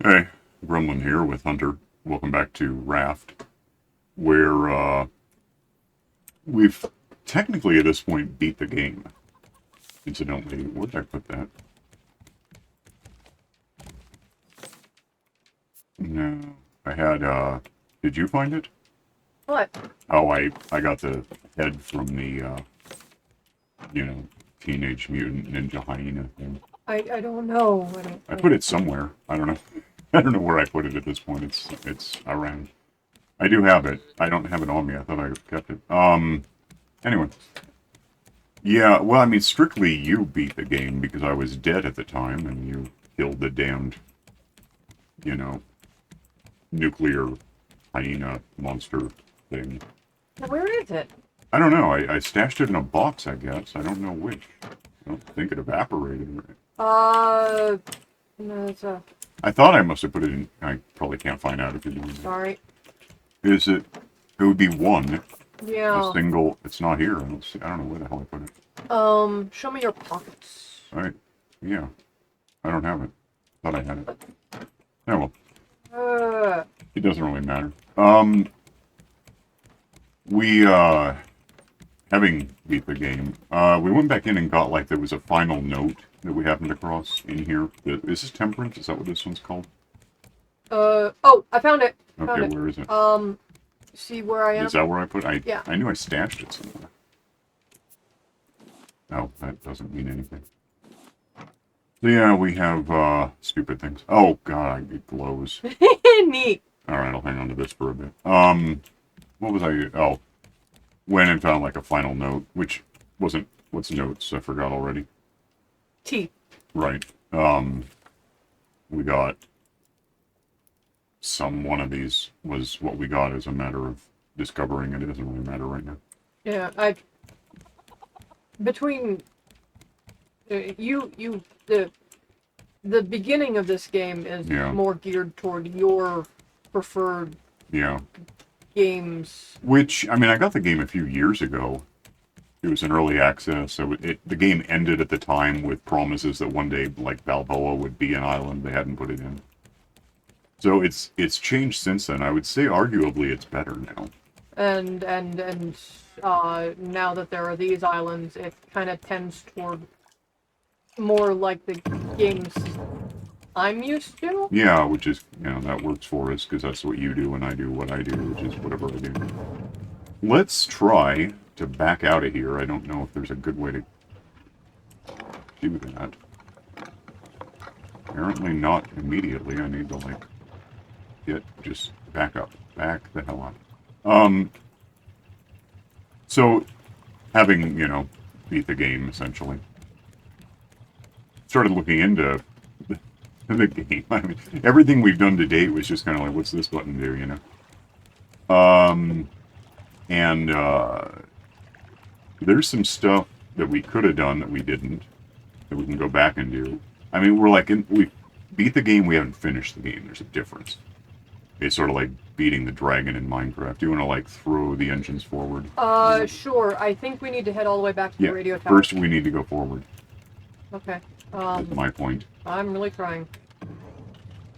Hey, Gremlin here with Hunter. Welcome back to Raft, where we've technically at this point beat the game. Incidentally, where did I put that? No, I had, did you find it? What? Oh, I got the head from the, Teenage Mutant Ninja Hyena thing. I don't know. I put it somewhere. I don't know. I don't know where I put it at this point. It's around. I do have it. I don't have it on me. I thought I kept it. Anyway. Yeah, well, I mean, strictly you beat the game because I was dead at the time and you killed the damned, you know, nuclear hyena monster thing. Where is it? I don't know. I stashed it in a box, I guess. I don't know which. I don't think it evaporated. No, it's a. I thought I must have put it in. I probably can't find out if you're doing that. Sorry. Is it? It would be one. Yeah. A single. It's not here. I don't see. I don't know where the hell I put it. Show me your pockets. Right. Yeah. I don't have it. Thought I had it. Oh well. It doesn't really matter. We having beat the game, we went back in and got like there was a final note that we happened across in here. Is this Temperance? Is that what this one's called? Oh, I found it. Okay, where is it? See where I am? Is that where I put it? Yeah. I knew I stashed it somewhere. Oh, that doesn't mean anything. So yeah, we have stupid things. Oh god, it glows. Neat. Alright, I'll hang on to this for a bit. What was I... Oh. Went and found like a final note, which wasn't... What's notes? I forgot already. Teeth. Right. We got... One of these was what we got as a matter of discovering it. It doesn't really matter right now. Yeah, between the beginning of this game is more geared toward your preferred games. Which, I mean, I got the game a few years ago. It was in early access, so the game ended at the time with promises that one day, like, Balboa would be an island. They hadn't put it in. So it's changed since then. I would say arguably it's better now. And now that there are these islands, it kind of tends toward more like the games I'm used to. Yeah, which is, that works for us, because that's what you do and I do what I do, which is whatever I do. Let's try to back out of here. I don't know if there's a good way to do that. Apparently not immediately. I need to, like, just back up. Back the hell up. So, having, beat the game, essentially, started looking into the game. I mean, everything we've done to date was just kind of like, what's this button do, And, there's some stuff that we could have done that we didn't, that we can go back and do. I mean, we beat the game, we haven't finished the game. There's a difference. It's sort of like beating the dragon in Minecraft. Do you want to, like, throw the engines forward? Sure. I think we need to head all the way back to the radio tower. First we need to go forward. Okay. That's my point. I'm really trying.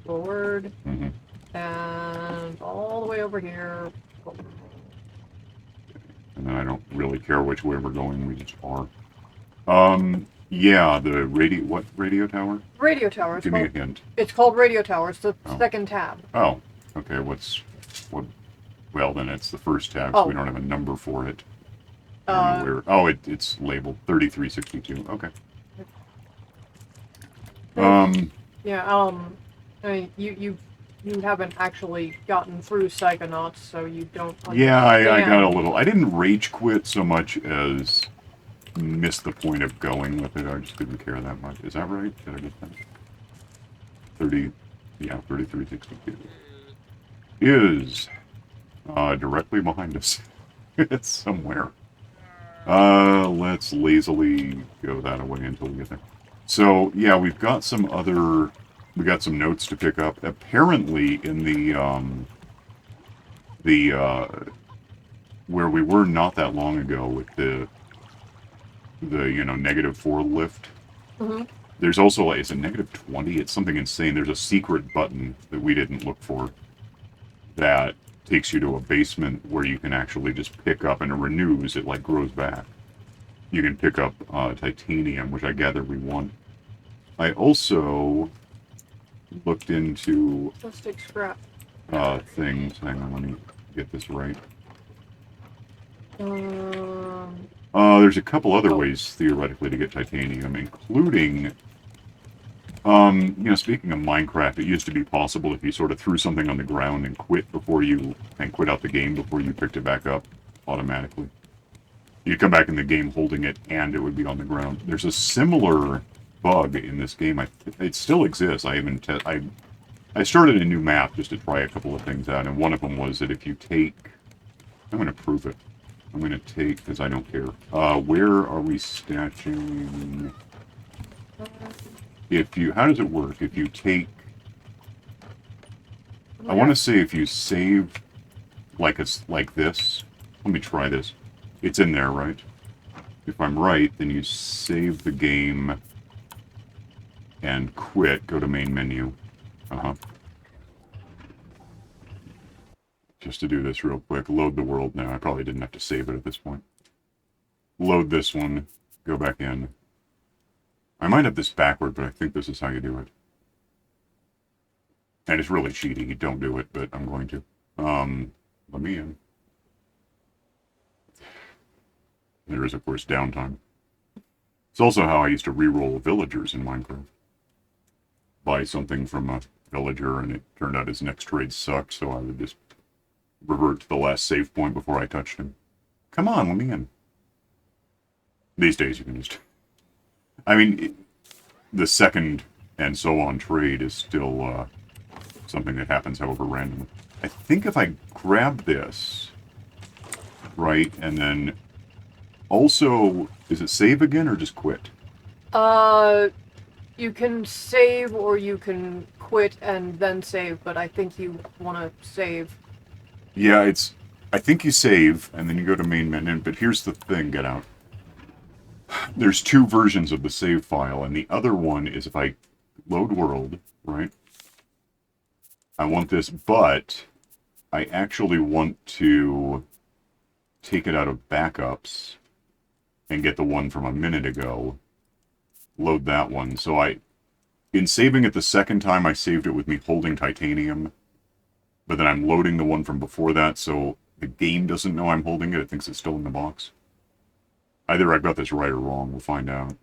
Forward. Mm-hmm. And all the way over here. And then I don't really care which way we're going, we just are. Yeah, the what radio tower? Radio tower. Give me a hint. It's called radio tower. It's the second tab. Oh, okay, well then it's the first tab, so we don't have a number for it. It's labeled 3362, okay. I mean, you haven't actually gotten through Psychonauts, so you don't understand. Yeah, I got a little... I didn't rage quit so much as miss the point of going with it. I just didn't care that much. Is that right? Did I get that? 3362. Is directly behind us. It's somewhere. Let's lazily go that way until we get there. So, yeah, we got some notes to pick up. Apparently, in where we were not that long ago with the -4 lift, There's also, like, it's a -20. It's something insane. There's a secret button that we didn't look for that takes you to a basement where you can actually just pick up, and it renews. It, like, grows back. You can pick up titanium, which I gather we want. I also looked into Plastic scrap. things. Hang on, let me get this right. Um, There's a couple other Oh. ways, theoretically, to get titanium, including, speaking of Minecraft, it used to be possible if you sort of threw something on the ground and quit out the game before you picked it back up automatically. You'd come back in the game holding it, and it would be on the ground. There's a similar bug in this game. It still exists. I started a new map just to try a couple of things out, and one of them was that if you take... I'm going to prove it. I'm going to take, because I don't care. Where are we statching? How does it work? If you take... I want to say if you save like this. Let me try this. It's in there, right? If I'm right, then you save the game and quit. Go to main menu. Just to do this real quick. Load the world now. I probably didn't have to save it at this point. Load this one. Go back in. I might have this backward, but I think this is how you do it. And it's really cheaty. Don't do it, but I'm going to. Let me in. There is, of course, downtime. It's also how I used to re-roll villagers in Minecraft. Buy something from a villager, and it turned out his next trade sucked, so I would just revert to the last save point before I touched him. Come on, let me in. These days you can just... I mean, the second and so on trade is still something that happens however randomly. I think if I grab this, right, and then also, is it save again or just quit? You can save or you can quit and then save, but I think you want to save. Yeah, I think you save, and then you go to main menu, but here's the thing, get out. There's two versions of the save file, and the other one is if I load world, right? I want this, but I actually want to take it out of backups and get the one from a minute ago. Load that one. So in saving it the second time, I saved it with me holding titanium, but then I'm loading the one from before that, so the game doesn't know I'm holding it. It thinks it's still in the box. Either I got this right or wrong. We'll find out.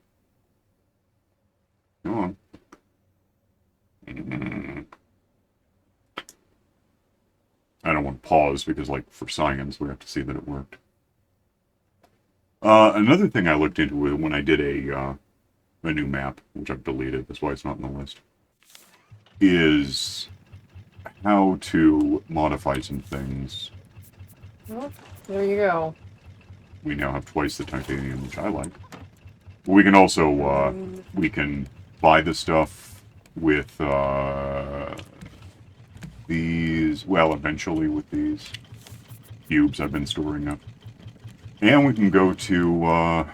Come on. I don't want to pause because, like, for science, we have to see that it worked. Another thing I looked into when I did a new map, which I've deleted, that's why it's not in the list, is how to modify some things. Well, there you go. We now have twice the titanium, which I like. We can also, we can buy the stuff with these, well, eventually with these cubes I've been storing up. And we can go to,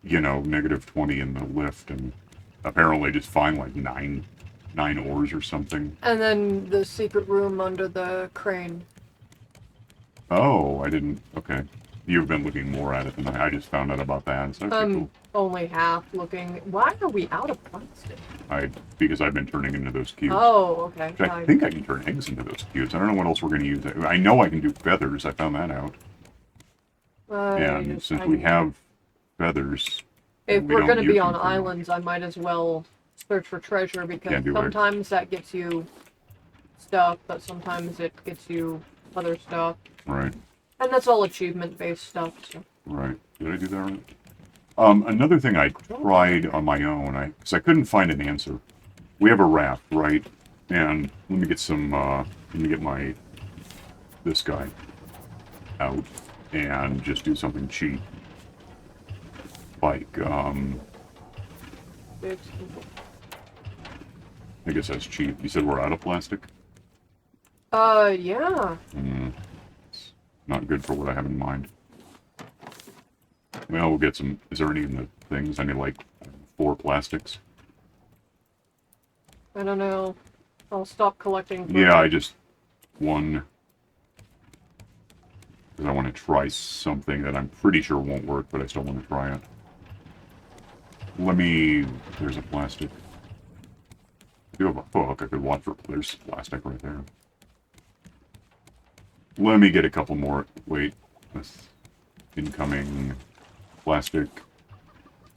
-20 in the lift and apparently just find like nine ores or something. And then the secret room under the crane. Oh, I didn't, okay. You've been looking more at it than I just found out about that. It's actually cool. Only half looking. Why are we out of plastic? Because I've been turning into those cubes. Oh, okay. I think I can turn eggs into those cubes. I don't know what else we're going to use. I know I can do feathers. I found that out. And since we have feathers... If we're going to be on islands, I might as well search for treasure, because sometimes that gets you stuff, but sometimes it gets you other stuff. Right. And that's all achievement-based stuff. So. Right. Did I do that right? Another thing I tried on my own, because I couldn't find an answer. We have a raft, right? And let me get some, let me get this guy out and just do something cheap. Like, I guess that's cheap. You said we're out of plastic? Yeah. It's not good for what I have in mind. Well, we'll get some... Is there any in the things? I need, like, 4 plastics. I don't know. I'll stop collecting. Yeah, I just one because I want to try something that I'm pretty sure won't work, but I still want to try it. Let me. There's a plastic. I do have a hook. I could watch for. There's plastic right there. Let me get a couple more. Wait. This incoming plastic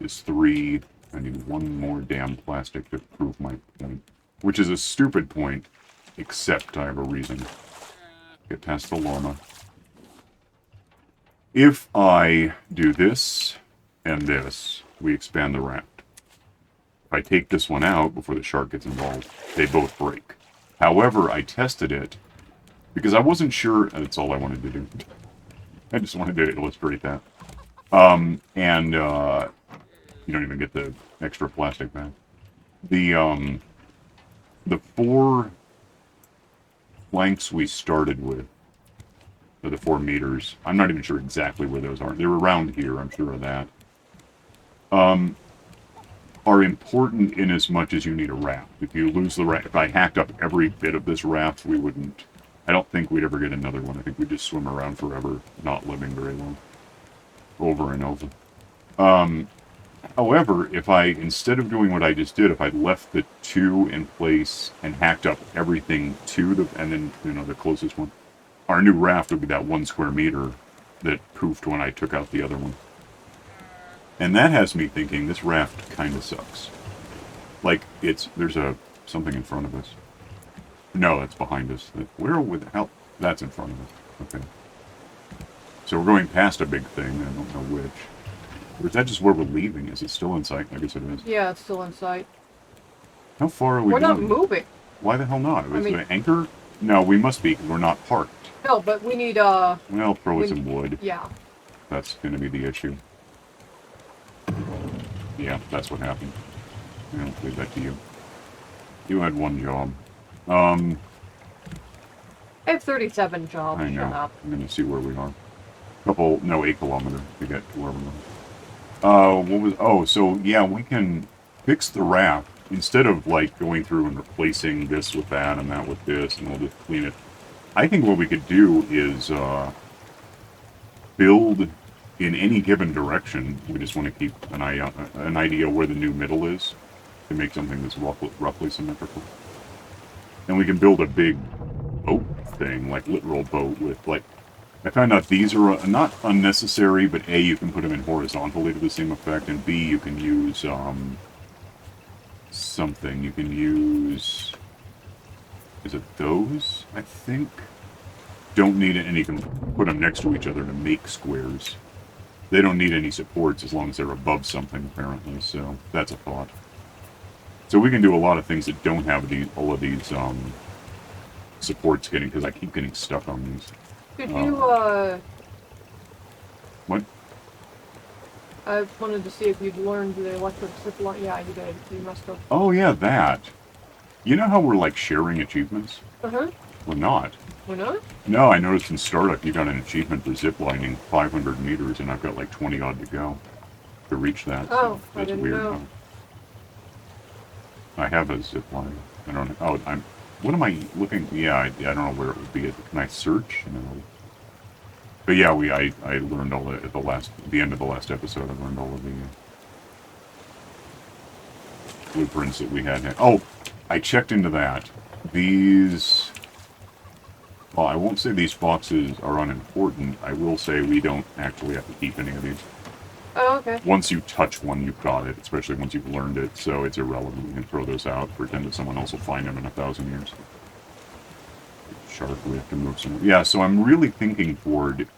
is 3. I need one more damn plastic to prove my point. Which is a stupid point, except I have a reason. Get past the llama. If I do this and this, we expand the raft. If I take this one out before the shark gets involved, they both break. However, I tested it because I wasn't sure. That's all I wanted to do. I just wanted to illustrate that. And you don't even get the extra plastic back. The 4 planks we started with, or the 4 meters, I'm not even sure exactly where those are. They're around here, I'm sure of that. Are important in as much as you need a raft. If you lose the raft, if I hacked up every bit of this raft, we wouldn't. I don't think we'd ever get another one. I think we'd just swim around forever, not living very long. Over and over. However, if I, instead of doing what I just did, if I left the 2 in place and hacked up everything to the, and then, you know, the closest one, our new raft would be that 1 square meter that poofed when I took out the other one. And that has me thinking this raft kind of sucks. Like, there's something in front of us. No, that's behind us. Where the hell? That's in front of us. Okay. So we're going past a big thing. I don't know which. Or is that just where we're leaving? Is it still in sight? I guess it is. Yeah, it's still in sight. How far are we We're going? not moving. Why the hell not? Is it an anchor? No, we must be because we're not parked. No, but we need Well, throw some wood. Yeah. That's going to be the issue. Yeah, that's what happened. I'll leave that to you. You had one job. I have 37 jobs. I know. Shut up. I'm going to see where we are. 8 kilometers to get to where we are. So yeah, we can fix the raft instead of like going through and replacing this with that and that with this, and we'll just clean it. I think what we could do is build in any given direction. We just want to keep an idea where the new middle is to make something that's roughly symmetrical. And we can build a big boat thing, like literal boat with like. I found out these are not unnecessary, but A, you can put them in horizontally to the same effect, and B, you can use something. You can use. Is it those? I think. Don't need it, and you can put them next to each other to make squares. They don't need any supports as long as they're above something, apparently, so that's a thought. So we can do a lot of things that don't have all of these supports getting, because I keep getting stuck on these. Did you, What? I wanted to see if you'd learned the electric zip line. Yeah, you did. You must have. Oh, yeah, that. You know how we're, like, sharing achievements? Uh-huh. We're not. We're not? No, I noticed in startup you got an achievement for ziplining 500 meters, and I've got like 20 odd to go to reach that. Oh, so I didn't know. Huh? I have a zipline. I don't know. Oh, what am I looking? Yeah, I don't know where it would be. Can I search? No. But yeah, I learned all at the end of the last episode. I learned all of the blueprints that we had. Oh, I checked into that. These. Well, I won't say these boxes are unimportant. I will say we don't actually have to keep any of these. Oh, okay. Once you touch one, you've got it, especially once you've learned it, so it's irrelevant. You can throw those out, pretend that someone else will find them in 1,000 years. Shark, we have to move some. Yeah, so I'm really thinking toward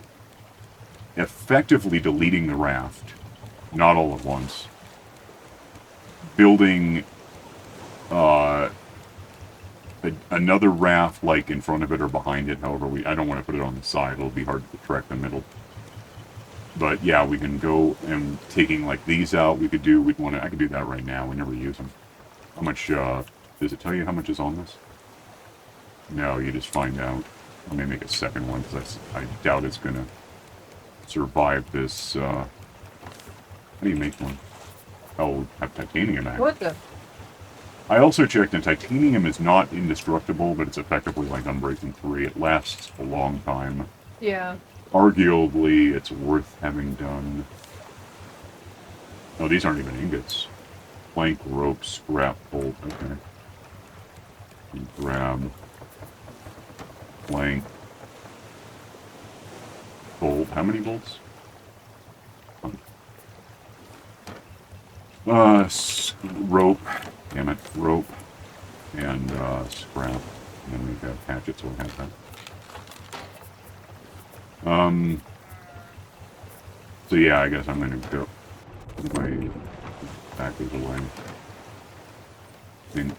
effectively deleting the raft, not all at once. Building another raft, like in front of it or behind it. However, I don't want to put it on the side. It'll be hard to track the middle. But yeah, we can go and taking like these out. I could do that right now. We never use them. How much? Does it tell you how much is on this? No, you just find out. Let me make a second one because I doubt it's gonna survive this. How do you make one? Oh, have titanium out. What the? I also checked, and titanium is not indestructible, but it's effectively like Unbreaking 3. It lasts a long time. Yeah. Arguably, it's worth having done... Oh, these aren't even ingots. Plank, rope, scrap, bolt. Okay. Grab. Plank. Bolt. How many bolts? Rope. Damn it. Rope. And, scrap. And then we've got hatchet, so we'll have that. So yeah, I guess I'm gonna go. My back is away. Yeah,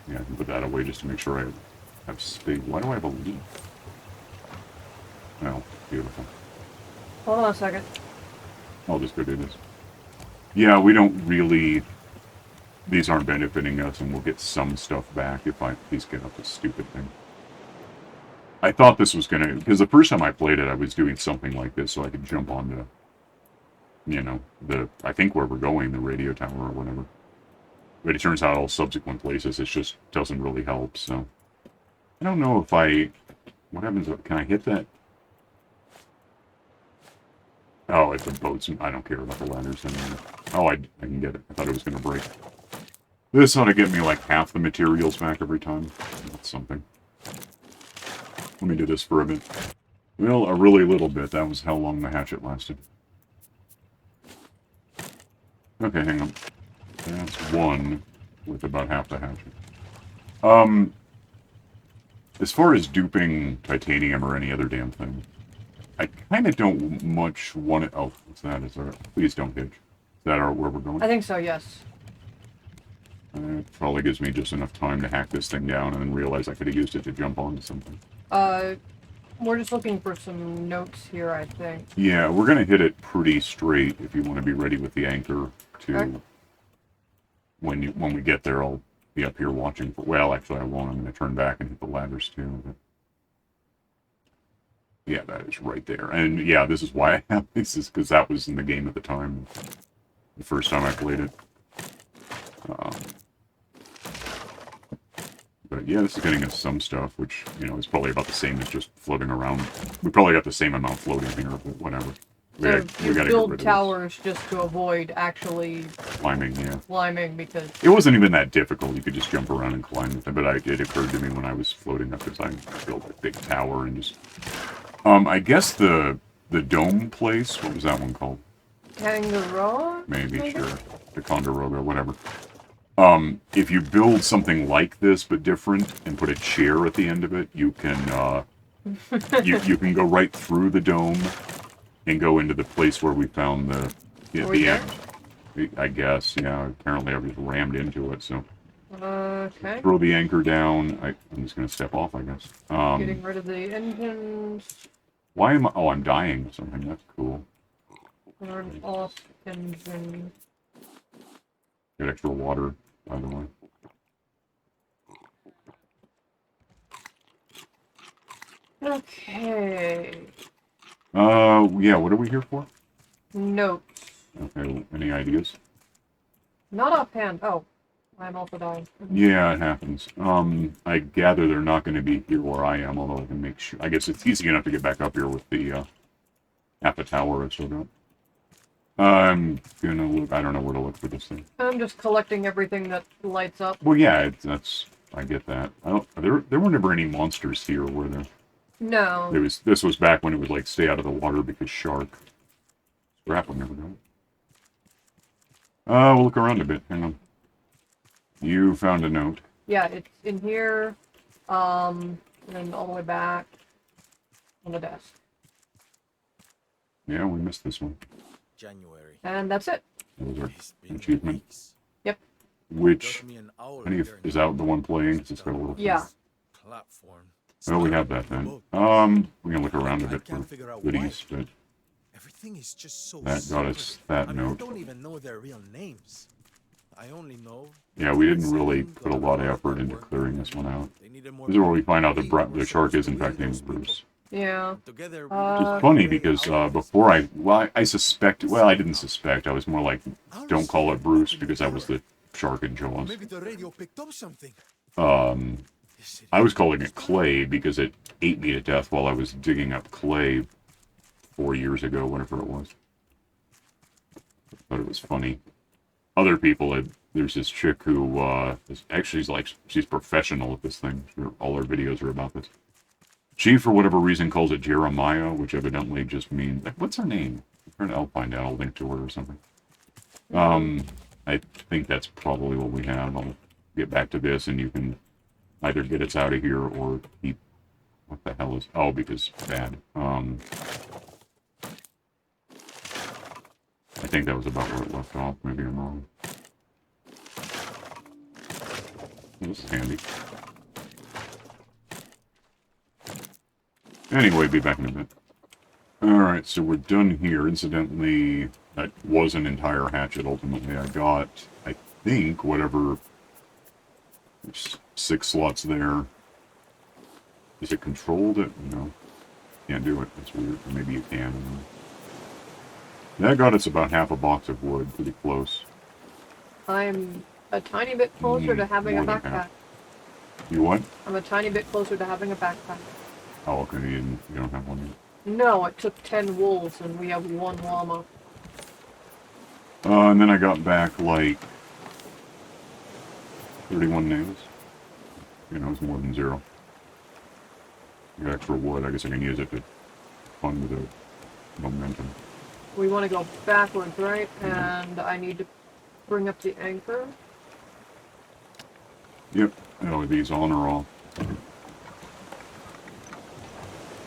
I can put that away just to make sure I have space. Why do I have a leaf? Oh, beautiful. Hold on a second. I'll just go do this. Yeah, we don't really... These aren't benefiting us, and we'll get some stuff back if I at least get up this stupid thing. I thought this was gonna... Because the first time I played it, I was doing something like this so I could jump onto... You know, I think where we're going, the radio tower or whatever. But it turns out all subsequent places, it just doesn't really help, so... I don't know if I... What happens if... Can I hit that? Oh, it's a boat. I don't care about the ladders anymore. Oh, I can get it. I thought it was going to break. This ought to get me like half the materials back every time. That's something. Let me do this for a bit. Well, a really little bit. That was how long the hatchet lasted. Okay, hang on. That's one with about half the hatchet. As far as duping titanium or any other damn thing, I kind of don't much want it. Oh, what's that? Is there? Please don't hitch. Is that where we're going? I think so, yes. It probably gives me just enough time to hack this thing down and then realize I could have used it to jump onto something. We're just looking for some notes here, I think. Yeah, we're going to hit it pretty straight if you want to be ready with the anchor to... Okay. When we get there, I'll be up here watching for... Well, actually, I won't. I'm going to turn back and hit the ladders, too. But... Yeah, that is right there. And, yeah, this is why I have this, is because that was in the game at the time. The first time I played it. But yeah, this is getting us some stuff, which, you know, is probably about the same as just floating around. We probably got the same amount floating here, but whatever. So you build towers just to avoid actually climbing, yeah. Climbing, because... It wasn't even that difficult. You could just jump around and climb with it, but it occurred to me when I was floating up, because I built a big tower and just... I guess the dome place, what was that one called? Kangaroo? Maybe, sure. Ticonderoga, whatever. If you build something like this, but different, and put a chair at the end of it, you can, you can go right through the dome and go into the place where we found the end. I guess, yeah. Apparently I was rammed into it, so. Okay. Throw the anchor down. I'm just gonna step off, I guess. Getting rid of the engines. Why am I... Oh, I'm dying or something. That's cool. Turn off engine. Get extra water, by the way. Okay. Yeah, what are we here for? Notes. Okay, any ideas? Not offhand. Oh, I'm also dying. Yeah, it happens. I gather they're not going to be here where I am, although I can make sure. I guess it's easy enough to get back up here with the, half a tower I've still got. I'm gonna look. I don't know where to look for this thing. I'm just collecting everything that lights up. Well, yeah, I get that. There were never any monsters here, were there? No. This was back when it would, like, stay out of the water because shark. Scrap would never know. We'll look around a bit. Hang on. You found a note. Yeah, it's in here, and all the way back on the desk. Yeah, we missed this one. January. And that's it. That was our achievement. Yep. Which, is that the one playing? Because it's got a little... Yeah. Well, we have that then. We can look around a bit for goodies, but... Everything is just so that got us that note. I don't even know their real names. I only know... Yeah, we didn't really put a lot of effort into clearing this one out. This is where we find out the shark is in fact named Bruce. Yeah. It's funny because before I suspected, well, I didn't suspect. I was more like, don't call it Bruce, because that was the shark in jaws. Maybe the radio picked up something. I was calling it clay because it ate me to death while I was digging up clay 4 years ago, whenever it was. Thought it was funny. Other people, there's this chick who, she's professional at this thing. All her videos are about this. She, for whatever reason, calls it Jeremiah, which evidently just means, like, what's her name? I'll find out. I'll link to her or something. I think that's probably what we have. I'll get back to this, and you can either get us out of here or keep. What the hell is? Oh, because bad. I think that was about where it left off. Maybe I'm wrong. This is handy. Anyway, be back in a bit. Alright, so we're done here. Incidentally, that was an entire hatchet ultimately. I got, I think, whatever... There's 6 slots there. Is it controlled? No. Can't do it. That's weird. Or maybe you can. That got us about half a box of wood. Pretty close. I'm a tiny bit closer to having a more than backpack. half. You what? I'm a tiny bit closer to having a backpack. Oh, okay. You don't have one yet. No, it took 10 wolves and we have 1 llama. And then I got back, like, 31 nails. You know, it's more than 0. I got extra wood. I guess I can use it to fund with the momentum. We want to go backwards, right? And I need to bring up the anchor. Yep. Oh, are these on or off?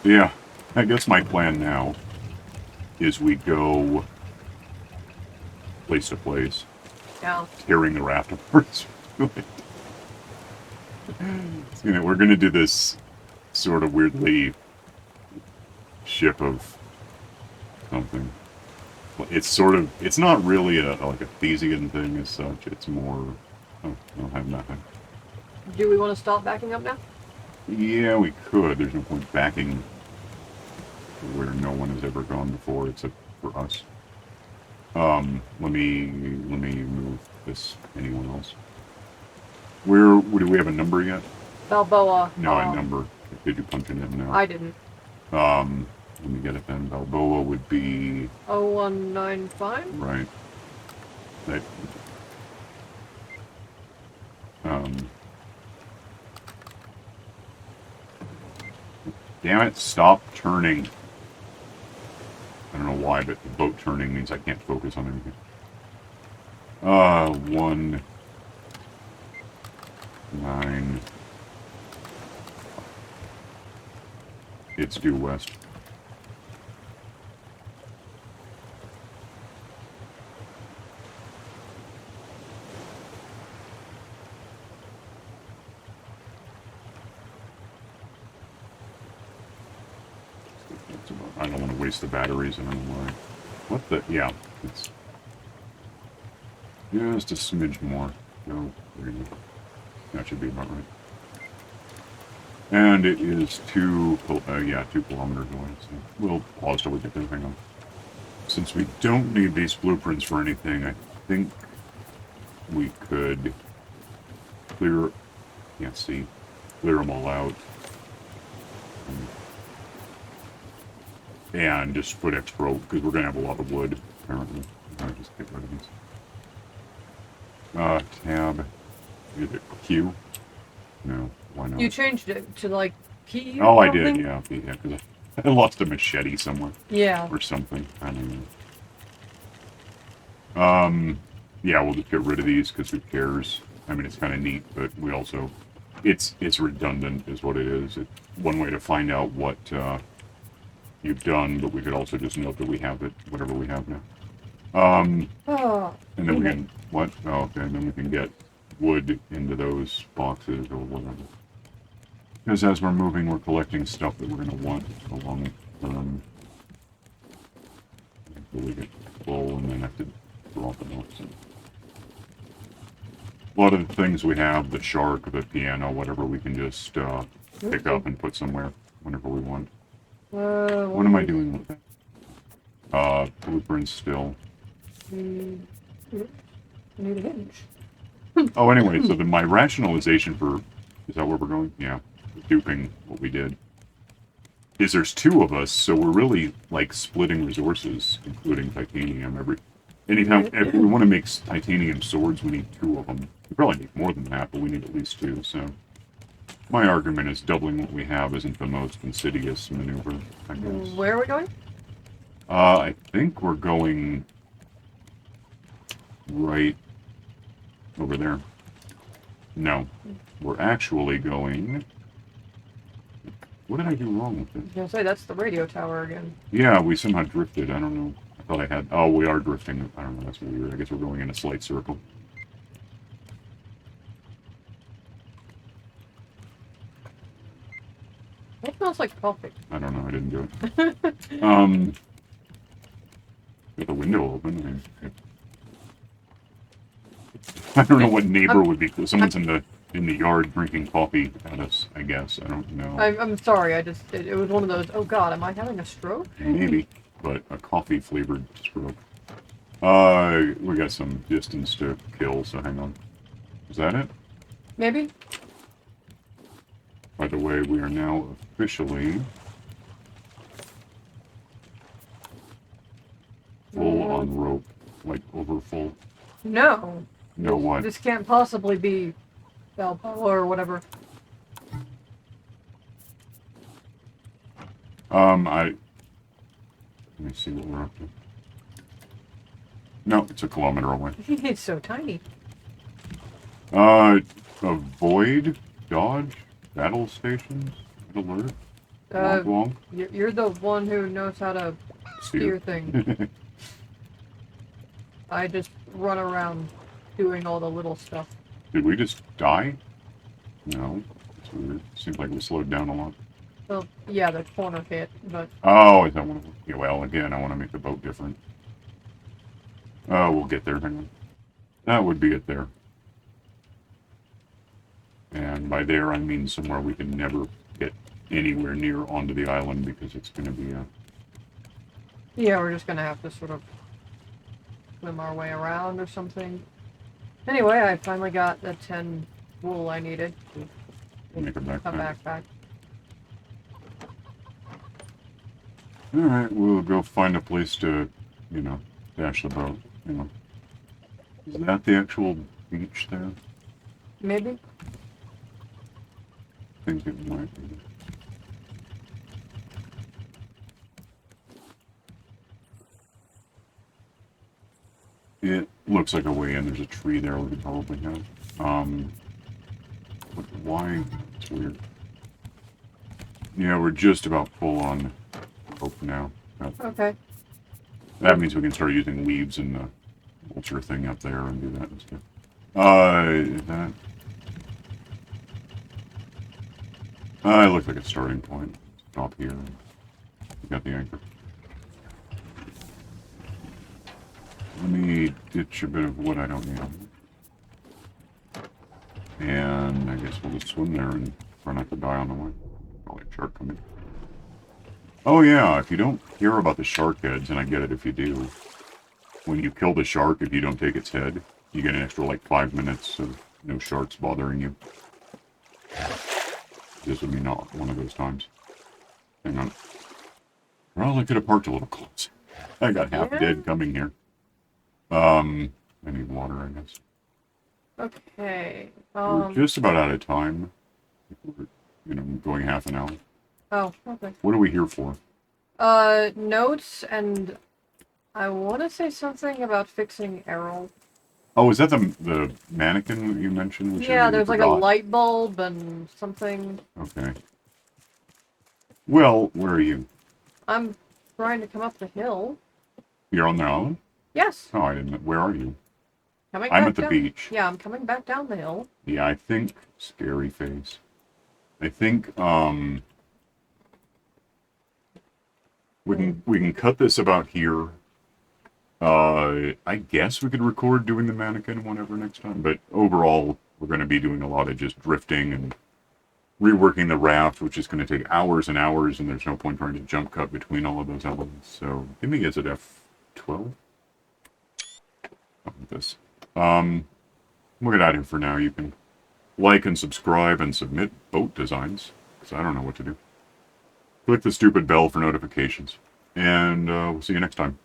Yeah. I guess my plan now is we go place to place. Yeah. Tearing the raft apart. You know, we're going to do this sort of weirdly ship of something. It's sort of, it's not really like a Thesian thing as such. It's more, oh, I don't have nothing. Do we want to stop backing up now? Yeah, we could. There's no point backing where no one has ever gone before except for us. Let me move this. Anyone else? Do we have a number yet? Balboa. No, a number. Did you punch it in now? I didn't. Let me get it then. Balboa would be 0195? right. That. Damn it! Stop turning. I don't know why, but the boat turning means I can't focus on anything. 1 9. It's due west. I don't want to waste the batteries, I don't know why. What the? Yeah, it's just a smidge more. No, there you go. That should be about right. And it is 2 kilometers away, so we'll pause till we get there. Hang on. Since we don't need these blueprints for anything, I think we could clear, can't see, clear them all out. And just put extra, because we're going to have a lot of wood, apparently. I'll just get rid of these. Tab. Is it Q? No, why not? You changed it to like P or Oh, I something? did, yeah, because I lost a machete somewhere. Yeah. Or something, I don't know. Yeah, we'll just get rid of these, because who cares? I mean, it's kind of neat, but we also, it's redundant is what it is. It's one way to find out what, you've done, but we could also just note that we have it, whatever we have now. And then we can, what? Oh, okay, and then we can get wood into those boxes or whatever. Because as we're moving, we're collecting stuff that we're going to want along until we get full and then have to drop it off. So. A lot of the things we have, the shark, the piano, whatever, we can just pick up and put somewhere whenever we want. What am I doing with that? Blueprints still. Need a hinge. Oh, anyway, so my rationalization for... Is that where we're going? Yeah. Duping what we did. Is there's two of us, so we're really, like, splitting resources, including titanium. Anytime, if we want to make titanium swords, we need two of them. We probably need more than that, but we need at least two, so... My argument is doubling what we have isn't the most insidious maneuver, I guess. Where are we going? I think we're going... right over there. No. We're actually going... What did I do wrong with it? I was gonna say, that's the radio tower again. Yeah, we somehow drifted. I don't know. I thought I had... Oh, we are drifting. I don't know. That's weird. I guess we're going in a slight circle. It smells like coffee. I don't know. I didn't do it. With the window open. I don't know what neighbor would be. Someone's in the yard drinking coffee at us, I guess. I don't know. I'm sorry, it was one of those, oh god, am I having a stroke? Maybe, but a coffee-flavored stroke. We got some distance to kill, so hang on. Is that it? Maybe? By the way, we are now officially full on rope. Like, over full. No. No what? This can't possibly be Balboa or whatever. Let me see what we're up to. No, it's a kilometer away. It's so tiny. Avoid, dodge, battle stations, alert, wonk wonk. You're the one who knows how to steer things. I just run around doing all the little stuff. Did we just die? No. It's weird. Seems like we slowed down a lot. Well, yeah, the corner hit, but... Oh, is that one of them? Yeah, well, again, I want to make the boat different. Oh, we'll get there. Hang on. That would be it there. And by there, I mean somewhere we can never get anywhere near onto the island because it's going to be a... Yeah, we're just going to have to sort of swim our way around or something. Anyway, I finally got the 10 wool I needed to make a backpack. Alright, we'll go find a place to, you know, dash the boat, you know. Is that the actual beach there? Maybe. I think it might be. It looks like a way in. There's a tree there we could probably have. But why? It's weird. Yeah, we're just about full on rope now. Okay. That means we can start using leaves and the vulture thing up there and do that instead. Is that... it looks like a starting point. Stop here. We got the anchor. Let me ditch a bit of what I don't need. And I guess we'll just swim there and try not to die on the way. Probably a shark coming. Oh yeah, if you don't hear about the shark heads, and I get it if you do, when you kill the shark, if you don't take its head, you get an extra like 5 minutes of no sharks bothering you. This would be not one of those times. Hang on. Well, I could have parked a little close. I got half dead coming here. I need water, I guess. Okay. We're just about out of time. We're, you know, going half an hour. Oh, okay. What are we here for? Notes, and I want to say something about fixing Errol. Oh, is that the mannequin that you mentioned? Which Yeah, there's like a light bulb and something. Okay. Well, where are you? I'm trying to come up the hill. You're on the island? Yes. Oh, I didn't. Where are you? I'm at the beach. Yeah, I'm coming back down the hill. Yeah, I think scary face. I think we can cut this about here. I guess we could record doing the mannequin whenever next time, but overall we're going to be doing a lot of just drifting and reworking the raft, which is going to take hours and hours, and there's no point trying to jump cut between all of those elements. So give me is it F12? This. we'll get out of here for now. You can like and subscribe and submit boat designs, because I don't know what to do. Click the stupid bell for notifications. And we'll see you next time.